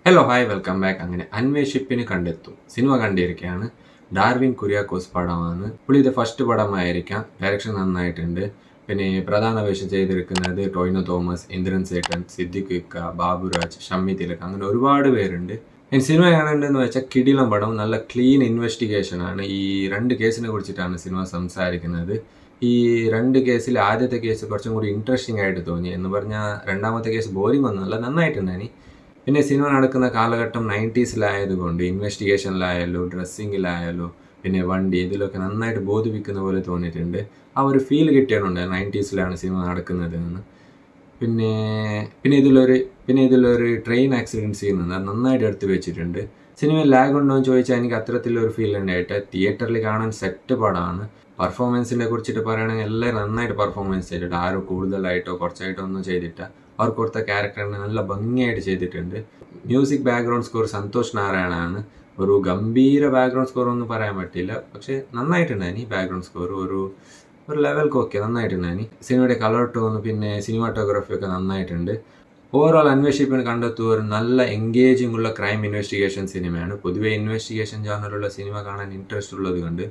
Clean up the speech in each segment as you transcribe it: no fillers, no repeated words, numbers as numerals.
Hello hi welcome back. അങ്ങനെ അന്വേഷിപ്പിന് കണ്ടെത്തും cinema കണ്ടിരിക്കുകയാണ്. Darwin Kuriakose പടമാണ്. പുള്ളിയുടെ ഫസ്റ്റ് പടമായിരിക്കാം. ഡയറക്ഷൻ നന്നായിട്ടുണ്ട്. പിന്നെ പ്രധാന വേഷം ചെയ്തിരിക്കുന്നത് ടോയിനോ തോമസ്, ഇന്ദ്രൻ സേട്ടൻ, സിദ്ദിഖ് ഇക്ക, ബാബുരാജ്, ഷമ്മി തിലക്, അങ്ങനെ ഒരുപാട് പേരുണ്ട്. സിനിമ കാണേണ്ടതെന്ന് വെച്ചാൽ കിടിലം പടം, നല്ല ക്ലീൻ ഇൻവെസ്റ്റിഗേഷൻ ആണ്. ഈ രണ്ട് കേസിനെ കുറിച്ചിട്ടാണ് സിനിമ സംസാരിക്കുന്നത്. ഈ രണ്ട് കേസിൽ ആദ്യത്തെ കേസ് കുറച്ചും കൂടി ഇൻട്രസ്റ്റിംഗ് ആയിട്ട് തോന്നി എന്ന് പറഞ്ഞാൽ രണ്ടാമത്തെ കേസ് ബോറിംഗ് ഒന്നുമല്ല, നന്നായിട്ടുണ്ടായി. പിന്നെ സിനിമ നടക്കുന്ന കാലഘട്ടം 90s ഇൻവെസ്റ്റിഗേഷനിലായാലും ഡ്രസ്സിങ്ങിലായാലും പിന്നെ വണ്ടി ഇതിലൊക്കെ നന്നായിട്ട് ബോധിപ്പിക്കുന്ന പോലെ തോന്നിയിട്ടുണ്ട്. ആ ഒരു ഫീൽ കിട്ടിയിട്ടുണ്ട് 90s സിനിമ നടക്കുന്നത് എന്ന്. പിന്നെ പിന്നെ ഇതിലൊരു പിന്നെ ഇതിലൊരു ട്രെയിൻ ആക്സിഡൻറ്റ് സീൻ നന്നായിട്ട് എടുത്ത് വെച്ചിട്ടുണ്ട്. സിനിമയിൽ ലാഗ് ഉണ്ടോ എന്ന് ചോദിച്ചാൽ എനിക്ക് അത്തരത്തിലൊരു ഫീൽ ഉണ്ടായിട്ട്. തിയേറ്ററിൽ കാണാൻ സെറ്റ് പടമാണ്. പെർഫോമൻസിനെ കുറിച്ചിട്ട് പറയുകയാണെങ്കിൽ എല്ലാവരും നന്നായിട്ട് പെർഫോമൻസ് ചെയ്തിട്ട്, ആരും കൂടുതലായിട്ടോ കുറച്ചായിട്ടോ ഒന്നും ചെയ്തിട്ട അവർ കൊടുത്ത ക്യാരക്ടറിനെ നല്ല ഭംഗിയായിട്ട് ചെയ്തിട്ടുണ്ട്. മ്യൂസിക് ബാക്ക്ഗ്രൗണ്ട് സ്കോർ സന്തോഷ് നാരായണാണ്. ഒരു ഗംഭീര ബാക്ക്ഗ്രൗണ്ട് സ്കോർ ഒന്നും പറയാൻ പറ്റില്ല, പക്ഷേ നന്നായിട്ടുണ്ടായി. ബാക്ക്ഗ്രൗണ്ട് സ്കോർ ഒരു ലെവൽക്ക് ഓക്കെ, നന്നായിട്ടുണ്ടായി. സിനിമയുടെ കളർ ടോൺ പിന്നെ സിനിമാറ്റോഗ്രാഫി ഒക്കെ നന്നായിട്ടുണ്ട്. ഓവറോൾ അന്വേഷിപ്പിന് കണ്ടെത്തുക ഒരു നല്ല എൻഗേജിംഗ് ഉള്ള ക്രൈം ഇൻവെസ്റ്റിഗേഷൻ സിനിമയാണ്. പൊതുവെ ഇൻവെസ്റ്റിഗേഷൻ ജാനറുള്ള സിനിമ കാണാൻ ഇൻട്രസ്റ്റ് ഉള്ളത് കൊണ്ട്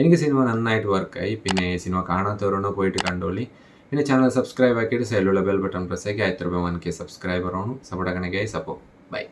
എനിക്ക് സിനിമ നന്നായിട്ട് വർക്കായി. പിന്നെ സിനിമ കാണാത്തവരോട് പോയിട്ട് കണ്ടോളി. പിന്നെ ചാനൽ സബ്സ്ക്രൈബ് ആക്കിയിട്ട് സൈഡിലുള്ള ബെൽ ബട്ടൺ പ്രസ് ആക്കി 1 സബ്സ്ക്രൈബർ ആണ്. സപ്പോർട്ട് ആക്കണേ ഗൈസ്. അപ്പോൾ ബൈ.